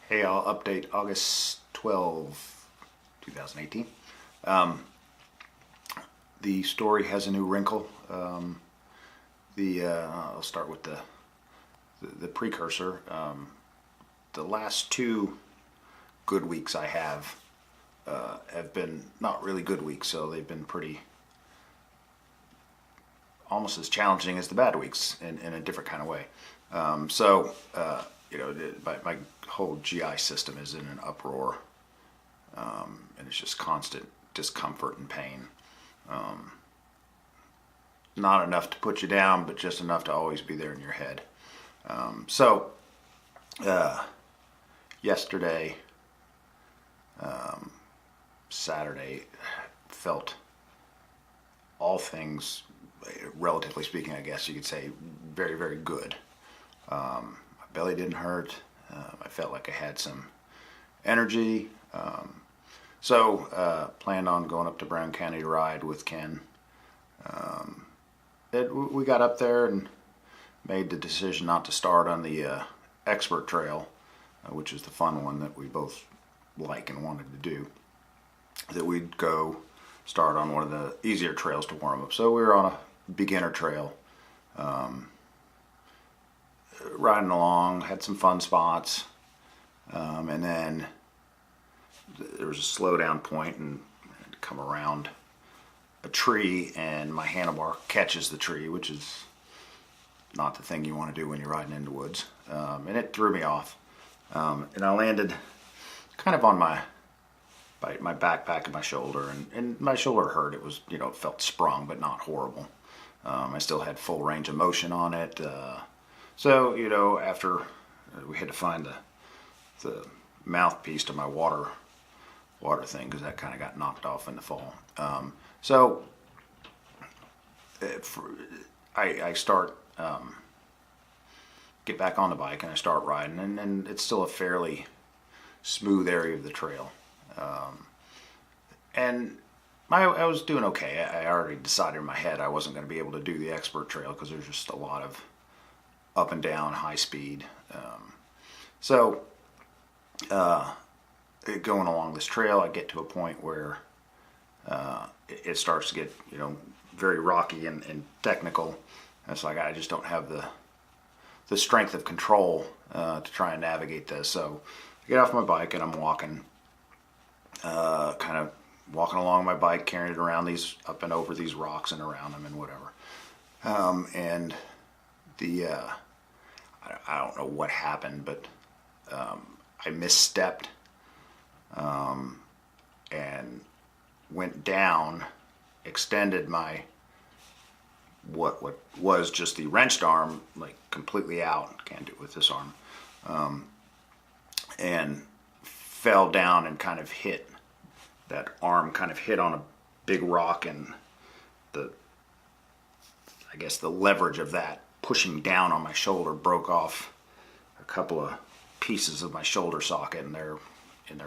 Hey, I'll update August 2018. Um, the story has a new wrinkle. I'll start with the precursor. The last two good weeks I have been not really good weeks, so they've been pretty almost as challenging as the bad weeks in a different kind of way. My whole GI system is in an uproar, and it's just constant discomfort and pain. Not enough to put you down, but just enough to always be there in your head. Yesterday, Saturday, felt all things, relatively speaking, I guess you could say, very, very good. My belly didn't hurt. I felt like I had some energy. Planned on going up to Brown County to ride with Ken. We got up there and made the decision not to start on the expert trail, which is the fun one that we both like and wanted to do. That we'd go start on one of the easier trails to warm up. So we were on a beginner trail, riding along, had some fun spots, and then there was a slow down point and I had to come around a tree, and my handlebar catches the tree, which is not the thing you want to do when you're riding in the woods, and it threw me off, and I landed kind of on my backpack and my shoulder, and my shoulder hurt. It was, it felt sprung, but not horrible. I still had full range of motion on it. After we had to find the mouthpiece to my water thing, because that kind of got knocked off in the fall. I start, get back on the bike and I start riding, and it's still a fairly smooth area of the trail. I was doing okay. I already decided in my head I wasn't going to be able to do the expert trail because there's just a lot of up and down, high speed. Going along this trail, I get to a point where it starts to get, very rocky and technical. And it's like I just don't have the strength of control to try and navigate this. So I get off my bike and I'm walking, kind of walking along my bike, carrying it around up and over these rocks and around them and whatever. I don't know what happened, but I misstepped and went down, extended my what was just the wrenched arm like completely out. Can't do it with this arm, and fell down and kind of hit that arm. Kind of hit on a big rock, and I guess the leverage of that pushing down on my shoulder broke off a couple of pieces of my shoulder socket, and they're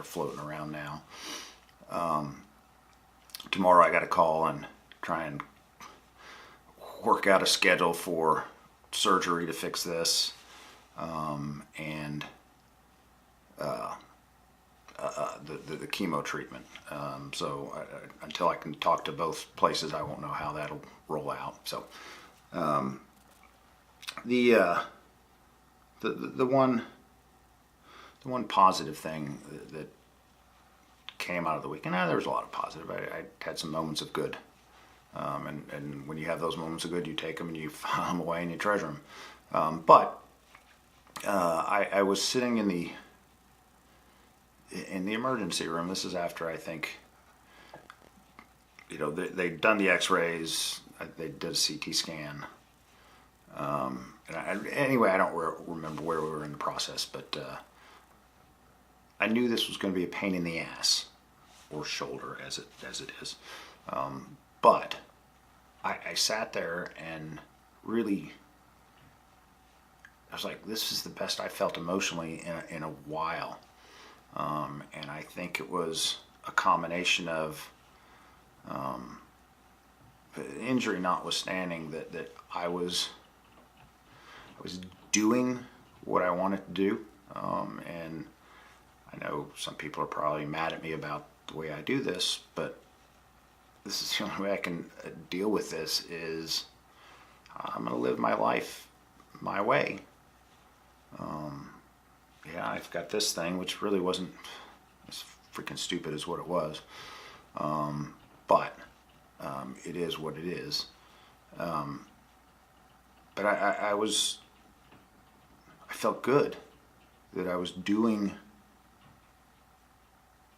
floating around now. Tomorrow I got to call and try and work out a schedule for surgery to fix this, and the chemo treatment. Until I can talk to both places, I won't know how that'll roll out. So the one positive thing that came out of the weekend, there was a lot of positive. I had some moments of good, and when you have those moments of good, you take them and you file them away and you treasure them. I was sitting in the emergency room. This is after, I think, they'd done the x-rays, they did a CT scan. Anyway, I don't remember where we were in the process, but I knew this was going to be a pain in the ass, or shoulder as it is. But I sat there and really, I was like, this is the best I felt emotionally in a while. And I think it was a combination of injury notwithstanding, that I was doing what I wanted to do, and I know some people are probably mad at me about the way I do this, but this is the only way I can deal with this. Is I'm going to live my life my way. Yeah, I've got this thing, which really wasn't as freaking stupid as what it was. But it is what it is. But I felt good that I was doing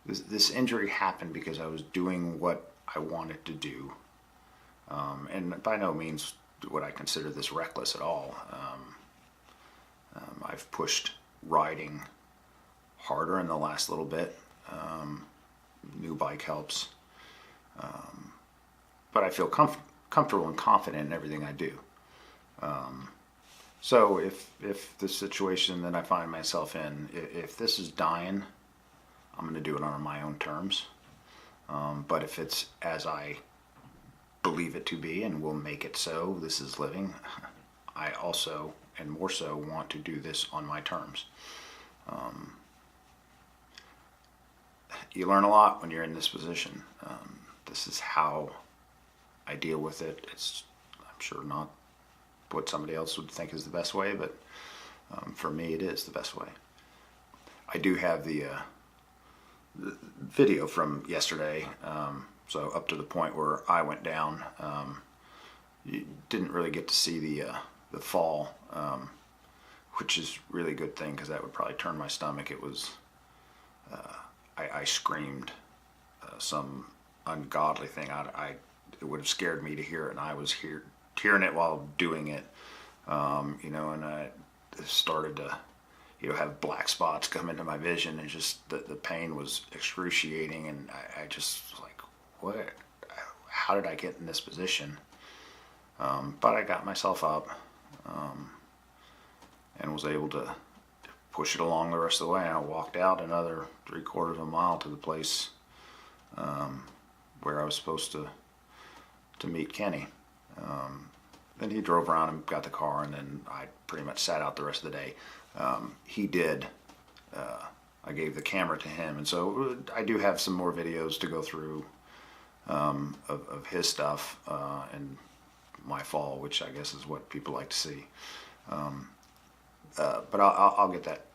this. Injury happened because I was doing what I wanted to do. And by no means would I consider this reckless at all. I've pushed riding harder in the last little bit. New bike helps. But I feel comfortable and confident in everything I do. So if the situation that I find myself in, if this is dying, I'm going to do it on my own terms. But if it's as I believe it to be and will make it so, this is living, I also, and more so, want to do this on my terms. You learn a lot when you're in this position. This is how I deal with it. It's, I'm sure, not what somebody else would think is the best way, but for me it is the best way. I do have the video from yesterday, so up to the point where I went down. You didn't really get to see the fall, which is really a good thing, because that would probably turn my stomach. It was I screamed some ungodly thing. It would have scared me to hear it, and I was hearing it while doing it, and I started to, have black spots come into my vision, and just the pain was excruciating, and I just was like, what? How did I get in this position? But I got myself up, and was able to push it along the rest of the way. And I walked out another 3/4 of a mile to the place where I was supposed to meet Kenny. Then he drove around and got the car, and then I pretty much sat out the rest of the day. He did. I gave the camera to him, and so I do have some more videos to go through of his stuff and my fall, which I guess is what people like to see. But I'll get that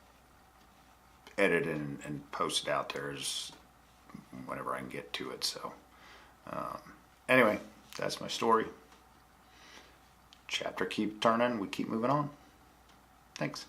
edited and posted out there as whenever I can get to it. So anyway, that's my story. Chapter keep turning, we keep moving on. Thanks.